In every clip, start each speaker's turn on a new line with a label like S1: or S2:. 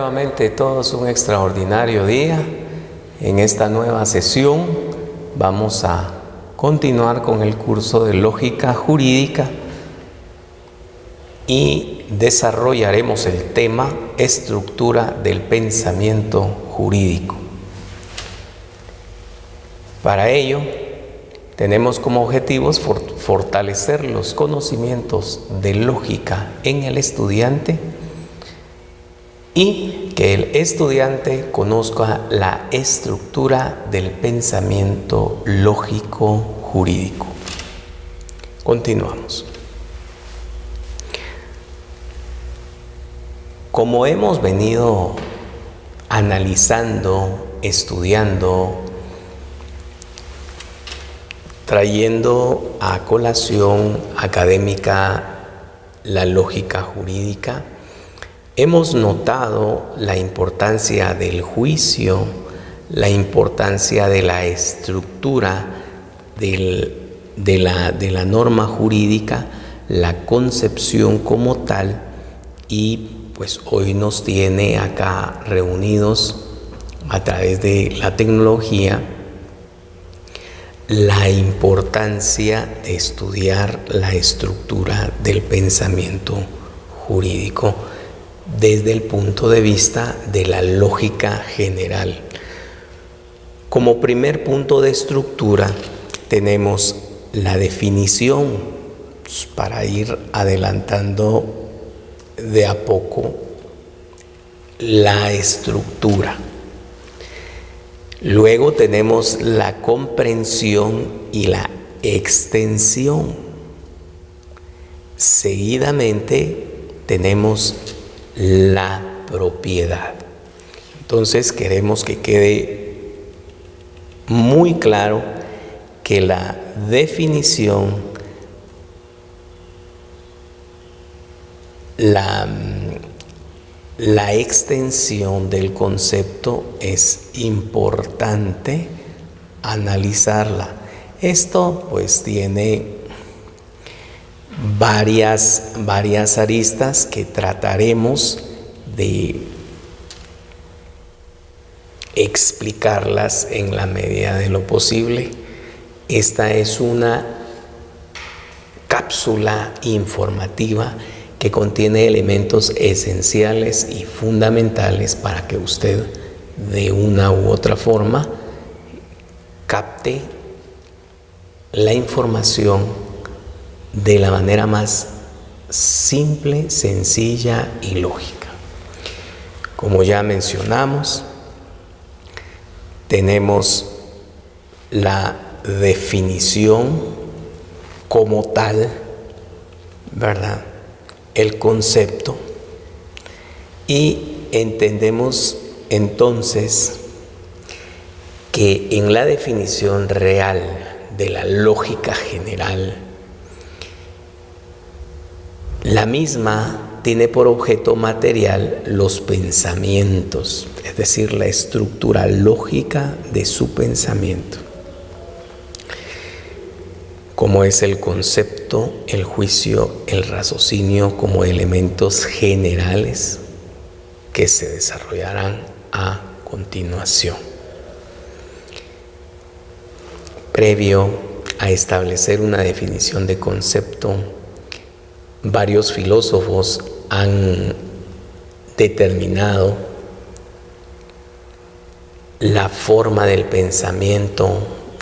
S1: nuevamente todos un extraordinario día. En esta nueva sesión vamos a continuar con el curso de lógica jurídica y desarrollaremos el tema estructura del pensamiento jurídico. Para ello, tenemos como objetivos fortalecer los conocimientos de lógica en el estudiante y que el estudiante conozca la estructura del pensamiento lógico jurídico. Continuamos. Como hemos venido analizando, estudiando, trayendo a colación académica la lógica jurídica, hemos notado la importancia del juicio, la importancia de la estructura de la norma jurídica, la concepción como tal, y pues hoy nos tiene acá reunidos a través de la tecnología la importancia de estudiar la estructura del pensamiento jurídico desde el punto de vista de la lógica general. Como primer punto de estructura tenemos la definición, para ir adelantando de a poco la estructura. Luego tenemos la comprensión y la extensión. Seguidamente tenemos la propiedad. Entonces queremos que quede muy claro que la definición, la extensión del concepto es importante analizarla. Esto pues tiene varias aristas que trataremos de explicarlas en la medida de lo posible. Esta es una cápsula informativa que contiene elementos esenciales y fundamentales para que usted de una u otra forma capte la información de la manera más simple, sencilla y lógica. Como ya mencionamos, tenemos la definición como tal, ¿verdad? El concepto, y entendemos entonces que en la definición real de la lógica general, la misma tiene por objeto material los pensamientos, es decir, la estructura lógica de su pensamiento, como es el concepto, el juicio, el raciocinio como elementos generales que se desarrollarán a continuación. Previo a establecer una definición de concepto, varios filósofos han determinado la forma del pensamiento,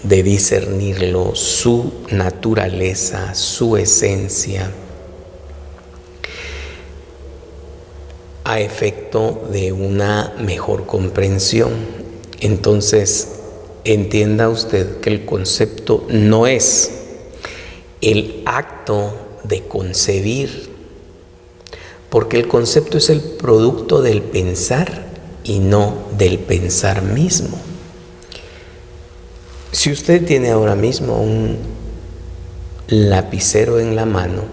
S1: de discernirlo, su naturaleza, su esencia, a efecto de una mejor comprensión. Entonces, entienda usted que el concepto no es el acto de concebir, porque el concepto es el producto del pensar y no del pensar mismo. Si usted tiene ahora mismo un lapicero en la mano,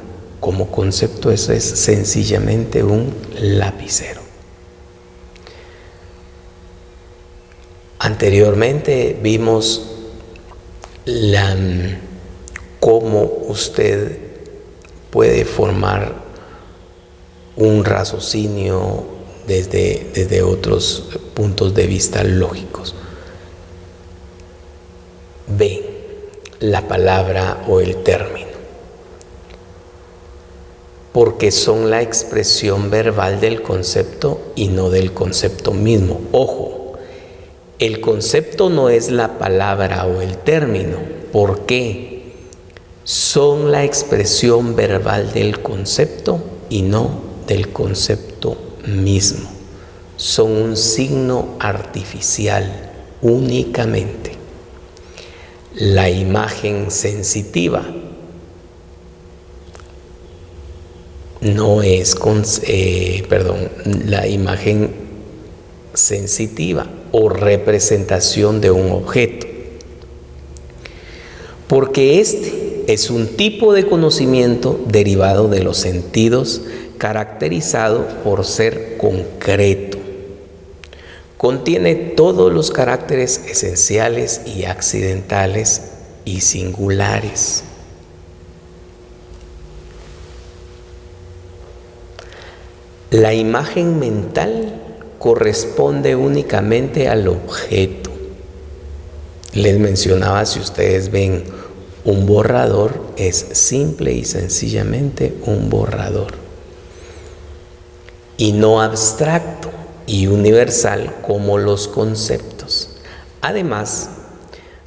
S1: como concepto eso es sencillamente un lapicero. Anteriormente vimos cómo usted puede formar un raciocinio desde otros puntos de vista lógicos. B, la palabra o el término. Porque son la expresión verbal del concepto y no del concepto mismo. Ojo, el concepto no es la palabra o el término. ¿Por qué? Son la expresión verbal del concepto y no del concepto mismo. Son un signo artificial únicamente. La imagen sensitiva no es la imagen sensitiva o representación de un objeto, porque este es un tipo de conocimiento derivado de los sentidos, caracterizado por ser concreto. Contiene todos los caracteres esenciales y accidentales y singulares. La imagen mental corresponde únicamente al objeto. Les mencionaba, si ustedes ven un borrador, es simple y sencillamente un borrador, y no abstracto y universal como los conceptos. Además,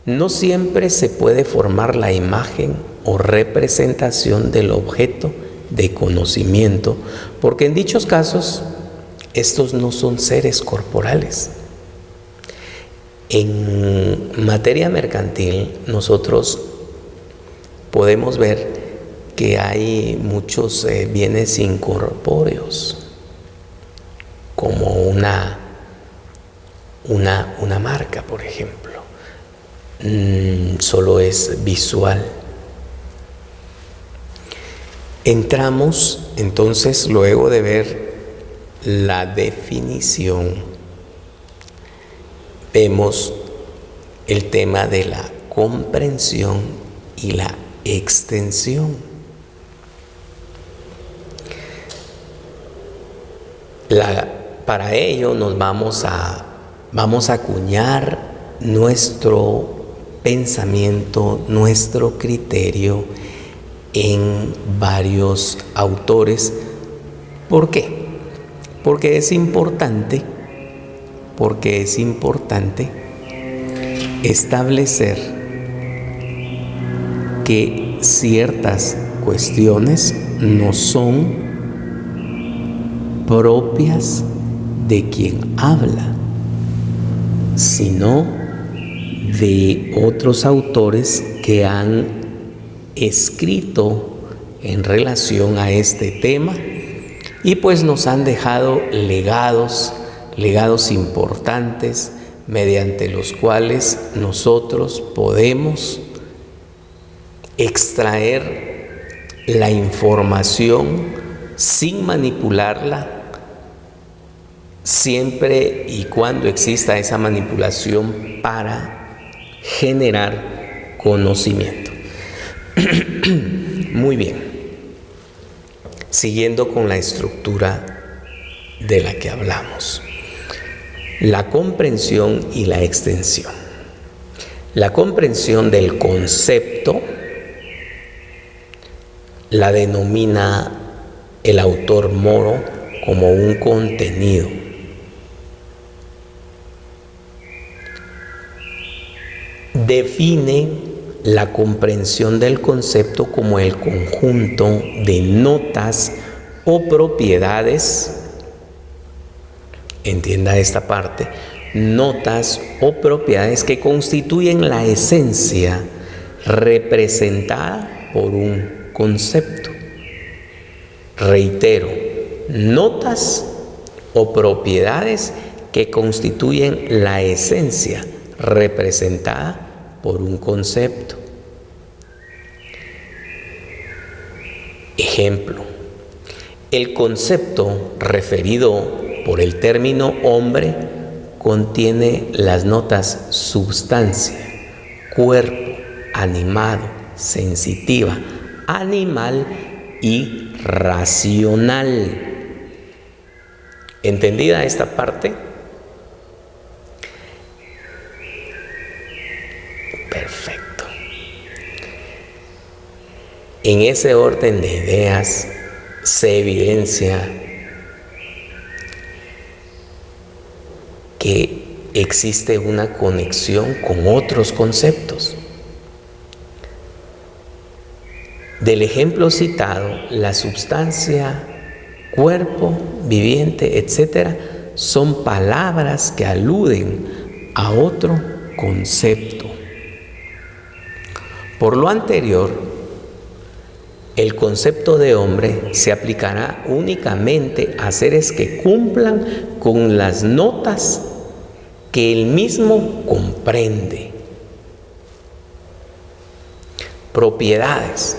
S1: no siempre se puede formar la imagen o representación del objeto de conocimiento, porque en dichos casos estos no son seres corporales. En materia mercantil nosotros podemos ver que hay muchos bienes incorpóreos, como una marca, por ejemplo. Solo es visual. Entramos entonces, luego de ver la definición, vemos el tema de la comprensión y la extensión. Para ello nos vamos a acuñar nuestro pensamiento, nuestro criterio en varios autores. ¿Por qué? Porque es importante establecer que ciertas cuestiones no son propias de quien habla, sino de otros autores que han escrito en relación a este tema, y pues nos han dejado legados importantes, mediante los cuales nosotros podemos extraer la información sin manipularla, siempre y cuando exista esa manipulación para generar conocimiento. Muy bien, siguiendo con la estructura de la que hablamos, la comprensión y la extensión. La comprensión del concepto la denomina el autor Moro como un contenido. Define la comprensión del concepto como el conjunto de notas o propiedades, entienda esta parte, notas o propiedades que constituyen la esencia representada por un concepto. Reitero, notas o propiedades que constituyen la esencia representada por un concepto. Ejemplo: el concepto referido por el término hombre contiene las notas substancia, cuerpo, animado, sensitiva, animal y racional. ¿Entendida esta parte? Perfecto. En ese orden de ideas se evidencia que existe una conexión con otros conceptos. Del ejemplo citado, la substancia, cuerpo, viviente, etc., son palabras que aluden a otro concepto. Por lo anterior, el concepto de hombre se aplicará únicamente a seres que cumplan con las notas que él mismo comprende. Propiedades.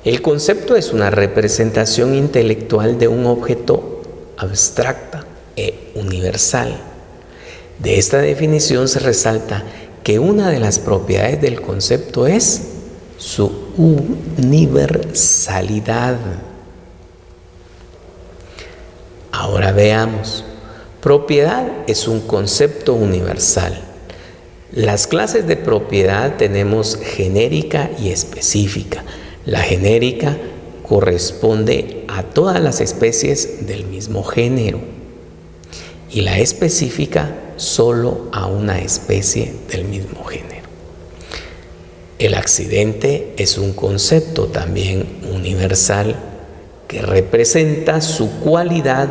S1: El concepto es una representación intelectual de un objeto abstracta e universal. De esta definición se resalta que una de las propiedades del concepto es su universalidad. Ahora veamos. Propiedad es un concepto universal. Las clases de propiedad tenemos genérica y específica. La genérica corresponde a todas las especies del mismo género y la específica solo a una especie del mismo género. El accidente es un concepto también universal que representa su cualidad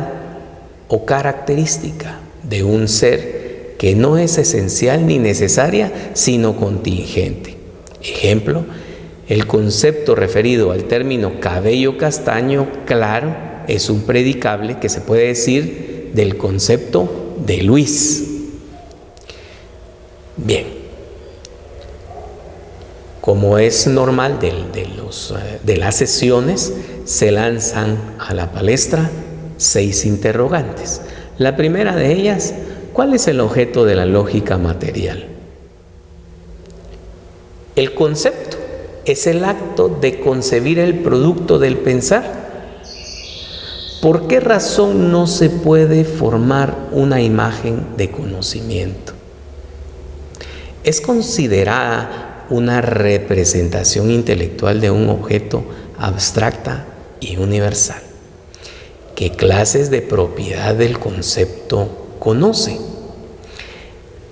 S1: o característica de un ser que no es esencial ni necesaria, sino contingente. Ejemplo, el concepto referido al término cabello castaño claro es un predicable que se puede decir del concepto de Luis. Bien, como es normal de las sesiones, se lanzan a la palestra 6 interrogantes. La primera de ellas, ¿cuál es el objeto de la lógica material? El concepto es el acto de concebir el producto del pensar. ¿Por qué razón no se puede formar una imagen de conocimiento? Es considerada una representación intelectual de un objeto abstracta y universal. ¿Qué clases de propiedad del concepto conoce?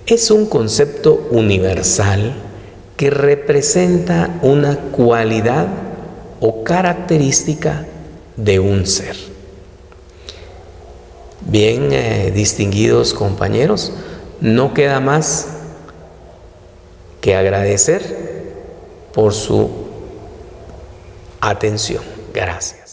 S1: Es un concepto universal que representa una cualidad o característica de un ser. Bien, distinguidos compañeros, no queda más que agradecer por su atención. Gracias.